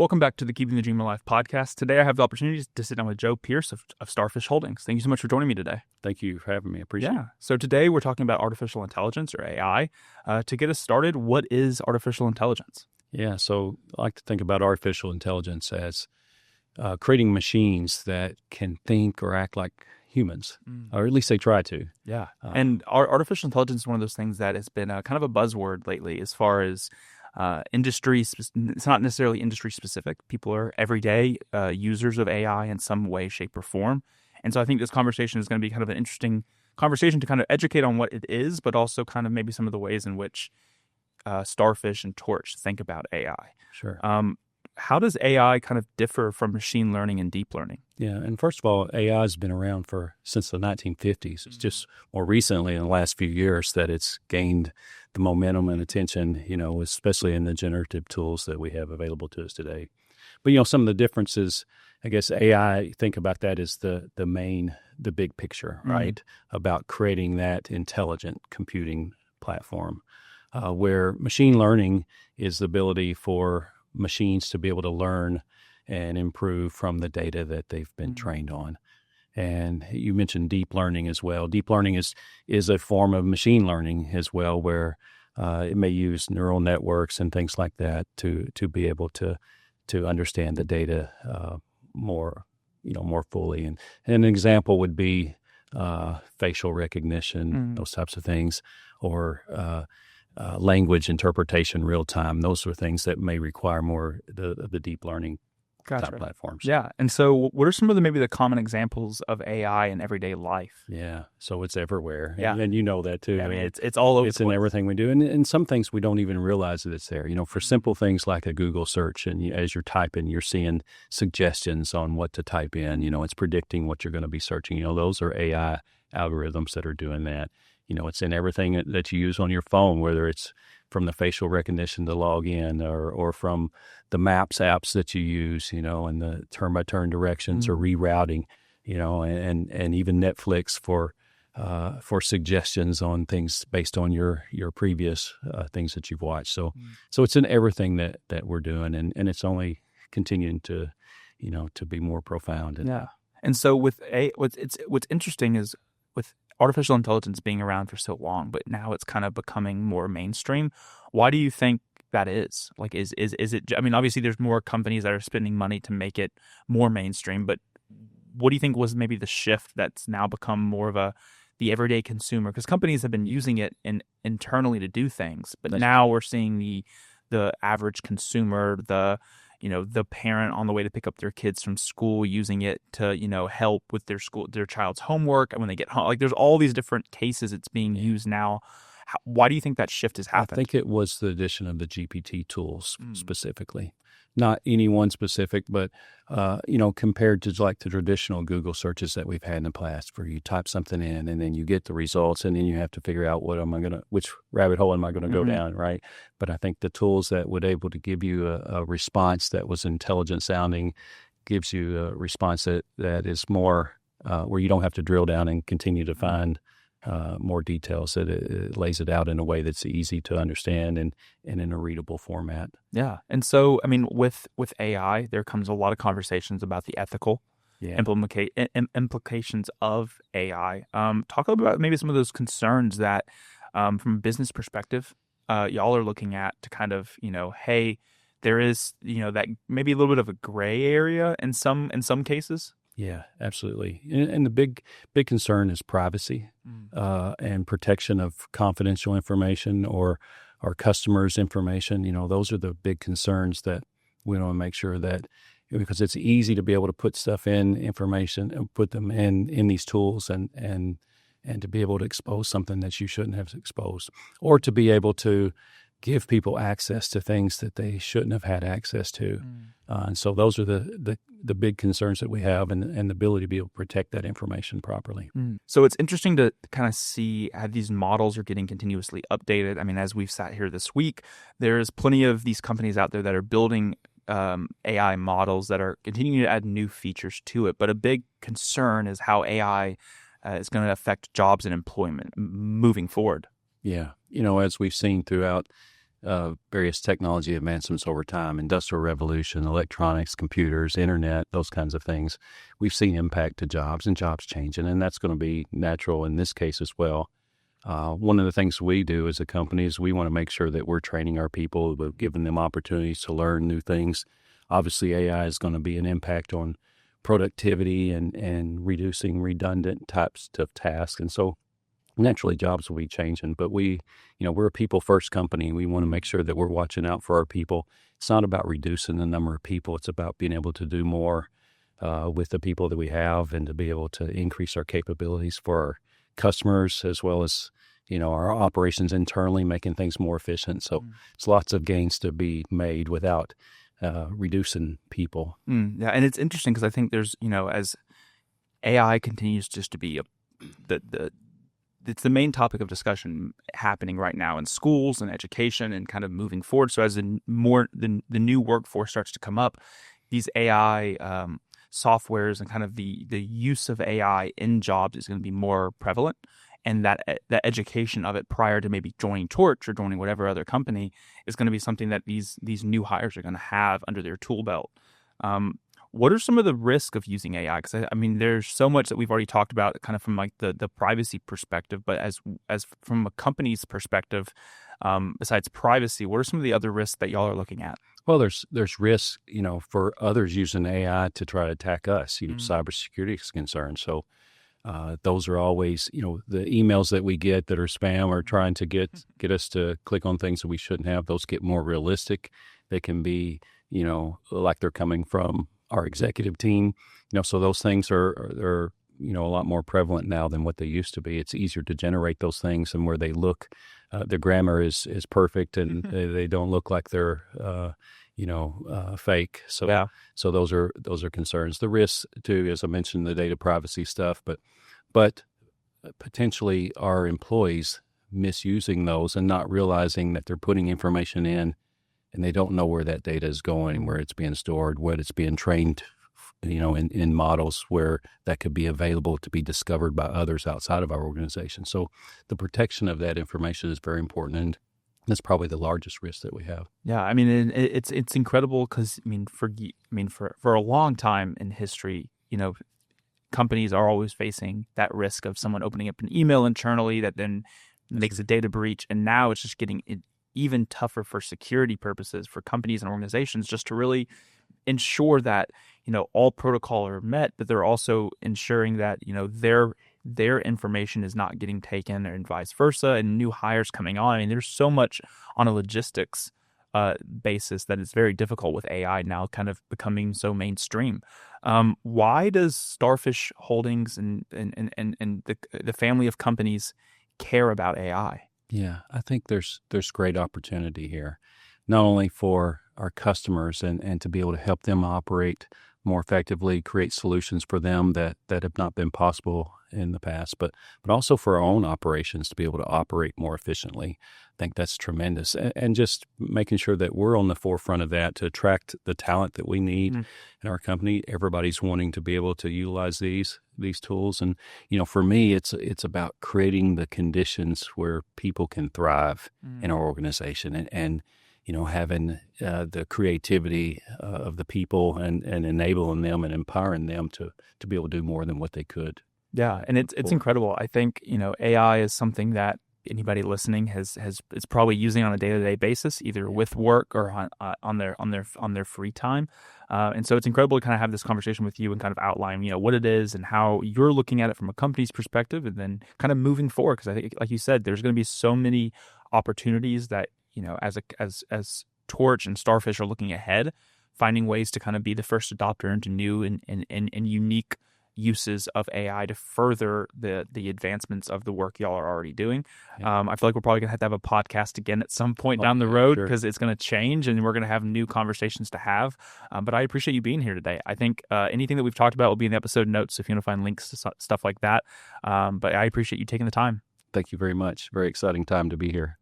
Welcome back to the Keeping the Dream Alive podcast. Today I have the opportunity to sit down with Joe Pierce of Starfish Holdings. Thank you so much for joining me today. Thank you for having me. I appreciate it. So today we're talking about artificial intelligence or AI. To get us started, what is artificial intelligence? Yeah, so I like to think about artificial intelligence as creating machines that can think or act like humans, or at least they try to. Yeah. And artificial intelligence is one of those things that has been kind of a buzzword lately as far as industry. It's not necessarily industry specific. People are everyday users of AI in some way, shape, or form. And so I think this conversation is going to be kind of an interesting conversation to kind of educate on what it is, but also kind of maybe some of the ways in which Starfish and Torch think about AI. Sure. How does AI kind of differ from machine learning and deep learning? Yeah, and first of all, AI has been around since the 1950s. It's just more recently in the last few years that it's gained the momentum and attention, especially in the generative tools that we have available to us today. But, some of the differences, I guess AI, think about that as the big picture, right? About creating that intelligent computing platform, where machine learning is the ability for machines to be able to learn and improve from the data that they've been trained on. And you mentioned deep learning as well. Deep learning is a form of machine learning as well, where it may use neural networks and things like that to be able to understand the data more fully. And an example would be facial recognition, those types of things, or language interpretation real time. Those are things that may require more the deep learning type platforms. Yeah. And so what are some of the common examples of AI in everyday life? Yeah. So it's everywhere. Yeah. And you know that too. Yeah, I mean, it's all over. It's in everything we do. And some things we don't even realize that it's there. For simple things like a Google search, and as you're typing, you're seeing suggestions on what to type in. It's predicting what you're going to be searching. Those are AI algorithms that are doing that. It's in everything that you use on your phone, whether it's from the facial recognition to log in or from the maps apps that you use, and the turn-by-turn directions or rerouting, and even Netflix for suggestions on things based on your previous things that you've watched. So it's in everything that we're doing, and it's only continuing to be more profound. And so what's interesting is with artificial intelligence being around for so long, but now it's kind of becoming more mainstream. Why do you think that is? Like, is it? I mean, obviously, there's more companies that are spending money to make it more mainstream. But what do you think was maybe the shift that's now become more of the everyday consumer? Because companies have been using it internally to do things, but now we're seeing the average consumer, the parent on the way to pick up their kids from school using it to, help with their child's homework. And when they get home, like there's all these different cases it's being used now. Why do you think that shift has happened? I think it was the addition of the GPT tools specifically. Not any one specific, but, compared to like the traditional Google searches that we've had in the past, where you type something in and then you get the results and then you have to figure out which rabbit hole am I going to go down, right? But I think the tools that would able to give you a response that was intelligent sounding gives you a response that is more where you don't have to drill down and continue to find more details, that it lays it out in a way that's easy to understand and in a readable format. Yeah. And so, I mean, with AI, there comes a lot of conversations about the ethical implications of AI. Talk a little bit about maybe some of those concerns that from a business perspective, y'all are looking at to kind of, hey, there is, that maybe a little bit of a gray area in some cases. Yeah, absolutely. And the big concern is privacy and protection of confidential information or our customers' information. Those are the big concerns that we want to make sure that, because it's easy to be able to put stuff in information and put them in these tools and to be able to expose something that you shouldn't have exposed, or to be able to give people access to things that they shouldn't have had access to. And so those are the big concerns that we have, and the ability to be able to protect that information properly. So it's interesting to kind of see how these models are getting continuously updated. I mean, as we've sat here this week, there's plenty of these companies out there that are building AI models that are continuing to add new features to it. But a big concern is how AI is going to affect jobs and employment moving forward. Yeah. As we've seen throughout various technology advancements over time, industrial revolution, electronics, computers, internet, those kinds of things, we've seen impact to jobs and jobs changing, and that's going to be natural in this case as well. One of the things we do as a company is we want to make sure that we're training our people, we're giving them opportunities to learn new things. Obviously, AI is going to be an impact on productivity and reducing redundant types of tasks. And so naturally jobs will be changing, but we're a people first company. We want to make sure that we're watching out for our people. It's not about reducing the number of people. It's about being able to do more with the people that we have and to be able to increase our capabilities for our customers as well as, our operations internally, making things more efficient. So it's lots of gains to be made without reducing people. Yeah, and it's interesting because I think there's, as AI continues just to be it's the main topic of discussion happening right now in schools and education and kind of moving forward. So as the new workforce starts to come up, these AI softwares and kind of the use of AI in jobs is going to be more prevalent. And that education of it prior to maybe joining Torch or joining whatever other company is going to be something that these new hires are going to have under their tool belt. What are some of the risks of using AI? Because I mean, there's so much that we've already talked about, kind of from like the privacy perspective. But as from a company's perspective, besides privacy, what are some of the other risks that y'all are looking at? Well, there's risks, for others using AI to try to attack us. Cybersecurity is concerned. So those are always, the emails that we get that are spam or trying to get us to click on things that we shouldn't have. Those get more realistic. They can be, like they're coming from our executive team, so those things are a lot more prevalent now than what they used to be. It's easier to generate those things, and where they look, their grammar is perfect, and they don't look like they're, fake. So, yeah. So those are concerns. The risks too, as I mentioned, the data privacy stuff, but potentially our employees misusing those and not realizing that they're putting information in, and they don't know where that data is going, where it's being stored, what it's being trained, in models where that could be available to be discovered by others outside of our organization. So the protection of that information is very important, and that's probably the largest risk that we have. Yeah, I mean, it's incredible because for a long time in history, companies are always facing that risk of someone opening up an email internally that then makes a data breach, and now it's just getting even tougher for security purposes for companies and organizations just to really ensure that all protocol are met, but they're also ensuring that their information is not getting taken, and vice versa, and new hires coming on. I mean, there's so much on a logistics basis that it's very difficult with AI now kind of becoming so mainstream. Why does Starfish Holdings and the family of companies care about AI? Yeah, I think there's great opportunity here, not only for our customers and to be able to help them operate more effectively, create solutions for them that have not been possible in the past, but also for our own operations to be able to operate more efficiently. I think that's tremendous. And just making sure that we're on the forefront of that to attract the talent that we need in our company. Everybody's wanting to be able to utilize these tools. And, for me, it's about creating the conditions where people can thrive in our organization and having the creativity of the people and enabling them and empowering them to be able to do more than what they could. Yeah, and it's incredible. I think AI is something that anybody listening is probably using on a day-to-day basis, either with work or on their free time. And so it's incredible to kind of have this conversation with you and kind of outline what it is and how you're looking at it from a company's perspective, and then kind of moving forward. Because I think, like you said, there's going to be so many opportunities that as Torch and Starfish are looking ahead, finding ways to kind of be the first adopter into new and unique uses of AI to further the advancements of the work y'all are already doing. Yeah. I feel like we're probably gonna have to have a podcast again at some point down the road, because it's going to change and we're going to have new conversations to have. But I appreciate you being here today. I think anything that we've talked about will be in the episode notes if you want to find links to stuff like that. But I appreciate you taking the time. Thank you very much. Very exciting time to be here.